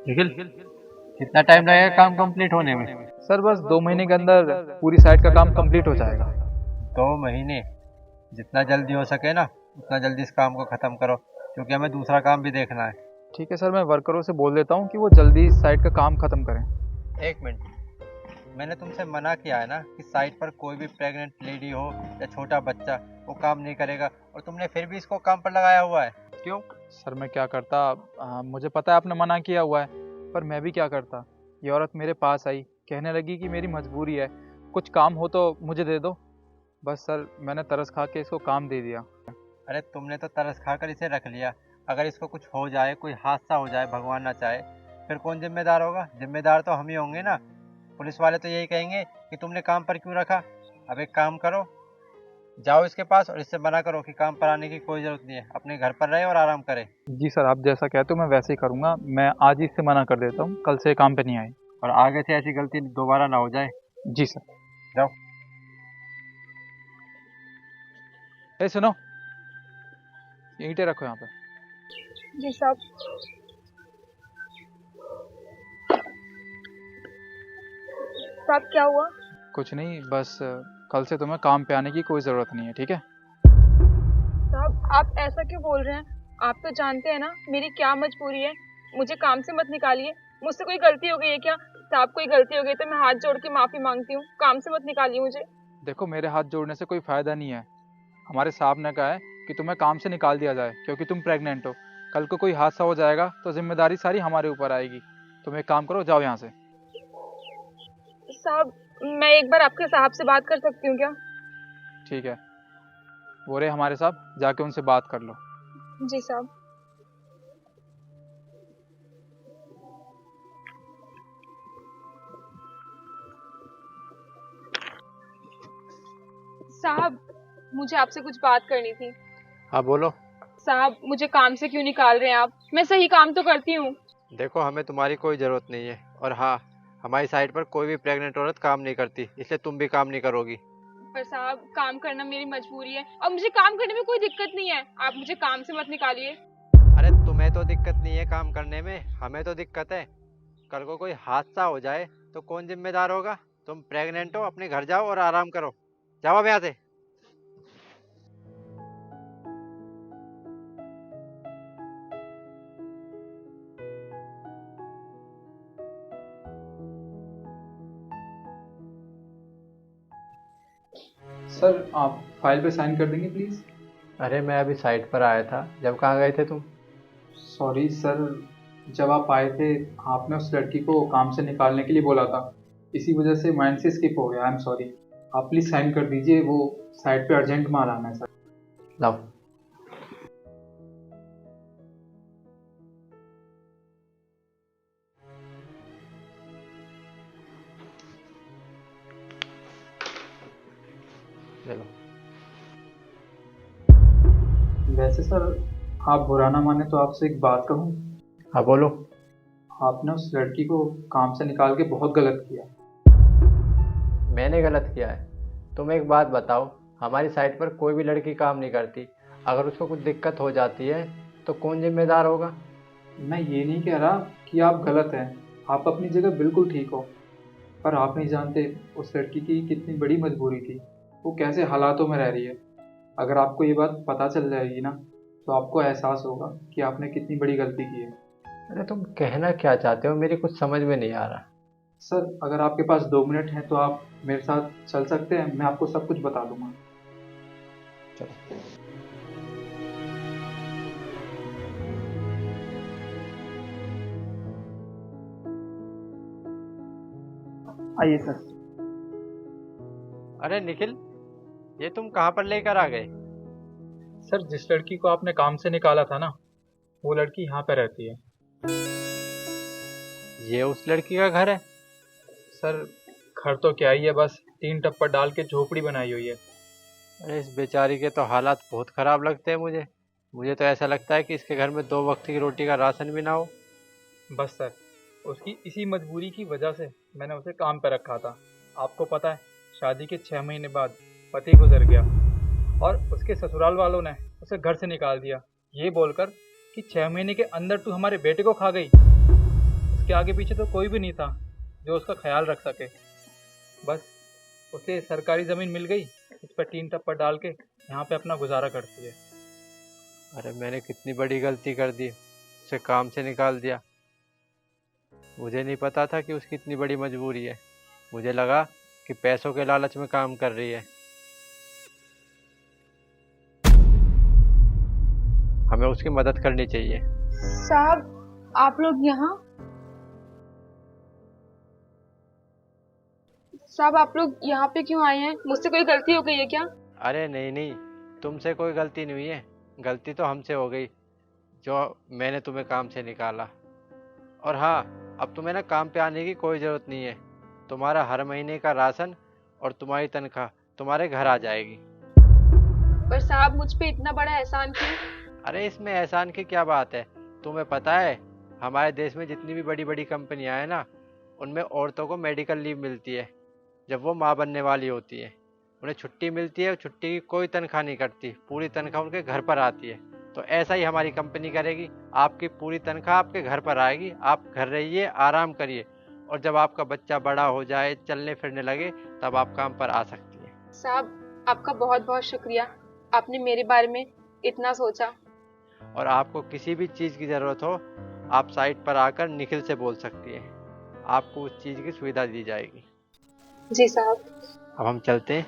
निखिल, कितना टाइम लगेगा काम कंप्लीट होने में? सर बस 2 महीने के अंदर पूरी साइट का काम कंप्लीट हो जाएगा। 2 महीने? जितना जल्दी हो सके ना उतना जल्दी इस काम को ख़त्म करो, क्योंकि हमें दूसरा काम भी देखना है। ठीक है सर, मैं वर्करों से बोल देता हूँ कि वो जल्दी इस साइट का काम ख़त्म करें। एक मिनट, मैंने तुमसे मना किया है ना कि साइट पर कोई भी प्रेग्नेंट लेडी हो या छोटा बच्चा वो काम नहीं करेगा, और तुमने फिर भी इसको काम पर लगाया हुआ है। क्यों? सर मैं क्या करता, मुझे पता है आपने मना किया हुआ है, पर मैं भी क्या करता। ये औरत मेरे पास आई, कहने लगी कि मेरी मजबूरी है, कुछ काम हो तो मुझे दे दो। बस सर मैंने तरस खा के इसको काम दे दिया। अरे तुमने तो तरस खाकर इसे रख लिया, अगर इसको कुछ हो जाए, कोई हादसा हो जाए, भगवान ना चाहे, फिर कौन जिम्मेदार होगा? जिम्मेदार तो हम ही होंगे ना। पुलिस वाले तो यही कहेंगे कि तुमने काम पर क्यों रखा। अब एक काम करो, जाओ इसके पास और इससे मना करो कि काम पर आने की कोई ज़रूरत नहीं है, अपने घर पर रहे और आराम करे। जी सर, आप जैसा कहते हो मैं वैसे ही करूँगा। मैं आज ही इससे मना कर देता हूँ, कल से काम पे नहीं आए। और आगे से ऐसी गलती दोबारा ना हो जाए। जी सर। जाओ। ए सुनो, ये ईंटें रखो यहाँ पे। जी साहब। साहब क्या हुआ? कुछ नहीं, बस कल से तुम्हें काम पे आने की कोई ज़रूरत नहीं है, ठीक है? साहब आप ऐसा क्यों बोल रहे हैं? आप तो जानते हैं ना मेरी क्या मजबूरी है। मुझे काम से मत निकालिए। मुझसे कोई गलती हो गई है क्या? साहब कोई गलती हो गई तो मैं हाथ जोड़ के माफी मांगती हूँ। काम से मत निकालिए मुझे। देखो, मेरे हाथ जोड़ने से कोई फ़ायदा नहीं है। हमारे साहब ने कहा है कि तुम्हें काम से निकाल दिया जाए क्योंकि तुम प्रेग्नेंट हो। कल को कोई हादसा हो जाएगा तो जिम्मेदारी सारी हमारे ऊपर आएगी। तुम एक काम करो, जाओ यहाँ से। साहब मैं एक बार आपके साहब से बात कर सकती हूँ क्या? ठीक है, वो रहे हमारे साहब, जाके उनसे बात कर लो। जी साहब। साहब मुझे आपसे कुछ बात करनी थी। हाँ बोलो। साहब मुझे काम से क्यों निकाल रहे हैं आप? मैं सही काम तो करती हूँ। देखो, हमें तुम्हारी कोई ज़रूरत नहीं है, और हाँ, हमारी साइट पर कोई भी प्रेग्नेंट औरत काम नहीं करती, इसलिए तुम भी काम नहीं करोगी। पर साहब काम करना मेरी मजबूरी है और मुझे काम करने में कोई दिक्कत नहीं है। आप मुझे काम से मत निकालिए। अरे तुम्हें तो दिक्कत नहीं है काम करने में, हमें तो दिक्कत है। कल को कोई हादसा हो जाए तो कौन जिम्मेदार होगा? तुम प्रेग्नेंट हो, अपने घर जाओ और आराम करो। जाओ अब यहाँ से। सर आप फाइल पे साइन कर देंगे प्लीज़? अरे मैं अभी साइट पर आया था, जब कहाँ गए थे तुम? सॉरी सर, जब आप आए थे आपने उस लड़की को काम से निकालने के लिए बोला था, इसी वजह से माइंड से स्किप हो गया। I am sorry. आप प्लीज़ साइन कर दीजिए, वो साइट पे अर्जेंट माल आना है सर। लाओ। ले लो। वैसे सर, आप बुरा ना माने तो आपसे एक बात कहूँ। हाँ बोलो। आपने उस लड़की को काम से निकाल के बहुत गलत किया। मैंने गलत किया है? तुम एक बात बताओ, हमारी साइट पर कोई भी लड़की काम नहीं करती, अगर उसको कुछ दिक्कत हो जाती है तो कौन जिम्मेदार होगा? मैं ये नहीं कह रहा कि आप गलत हैं, आप अपनी जगह बिल्कुल ठीक हो, पर आप नहीं जानते उस लड़की की कितनी बड़ी मजबूरी थी, वो कैसे हालातों में रह रही है। अगर आपको ये बात पता चल जाएगी ना तो आपको एहसास होगा कि आपने कितनी बड़ी गलती की है। अरे तुम कहना क्या चाहते हो, मेरी कुछ समझ में नहीं आ रहा। सर अगर आपके पास 2 मिनट हैं तो आप मेरे साथ चल सकते हैं, मैं आपको सब कुछ बता दूंगा। चलो। आइए सर। अरे निखिल, ये तुम कहाँ पर लेकर आ गए? सर जिस लड़की को आपने काम से निकाला था ना, वो लड़की यहाँ पे रहती है। ये उस लड़की का घर है? सर घर तो क्या ही है, बस 3 टप्पा डाल के झोपड़ी बनाई हुई है। अरे इस बेचारी के तो हालात बहुत ख़राब लगते हैं मुझे। मुझे तो ऐसा लगता है कि इसके घर में 2 वक्त की रोटी का राशन भी ना हो। बस सर, उसकी इसी मजबूरी की वजह से मैंने उसे काम पर रखा था। आपको पता है, शादी के 6 महीने बाद पति गुजर गया और उसके ससुराल वालों ने उसे घर से निकाल दिया, ये बोलकर कि 6 महीने के अंदर तू हमारे बेटे को खा गई। उसके आगे पीछे तो कोई भी नहीं था जो उसका ख्याल रख सके। बस उसे सरकारी ज़मीन मिल गई, उस पर टीन टप्पर डाल के यहाँ पे अपना गुजारा करती है। अरे मैंने कितनी बड़ी गलती कर दी, उसे काम से निकाल दिया। मुझे नहीं पता था कि उसकी इतनी बड़ी मजबूरी है। मुझे लगा कि पैसों के लालच में काम कर रही है। हमें उसकी मदद करनी चाहिए। साहब आप लोग यहाँ? साहब आप लोग यहाँ पे क्यों आए हैं? मुझसे कोई गलती हो गई है क्या? अरे नहीं नहीं, तुमसे कोई गलती नहीं हुई है। गलती तो हमसे हो गई जो मैंने तुम्हें काम से निकाला। और हाँ, अब तुम्हें ना काम पे आने की कोई ज़रूरत नहीं है। तुम्हारा हर महीने का राशन और तुम्हारी तनख्वाह तुम्हारे घर आ जाएगी। पर साहब मुझ पे इतना बड़ा एहसान क्यों? अरे इसमें एहसान की क्या बात है? तुम्हें पता है हमारे देश में जितनी भी बड़ी बड़ी कंपनियां हैं ना, उनमें औरतों को मेडिकल लीव मिलती है जब वो माँ बनने वाली होती है। उन्हें छुट्टी मिलती है, छुट्टी की कोई तनख्वाह नहीं कटती, पूरी तनख्वाह उनके घर पर आती है। तो ऐसा ही हमारी कंपनी करेगी, आपकी पूरी तनख्वाह आपके घर पर आएगी। आप घर रहिए, आराम करिए, और जब आपका बच्चा बड़ा हो जाए, चलने फिरने लगे, तब आप काम पर आ सकती हैं। साहब आपका बहुत बहुत शुक्रिया, आपने मेरे बारे में इतना सोचा। और आपको किसी भी चीज़ की ज़रूरत हो, आप साइट पर आकर निखिल से बोल सकती हैं। आपको उस चीज़ की सुविधा दी जाएगी। जी साहब। अब हम चलते हैं।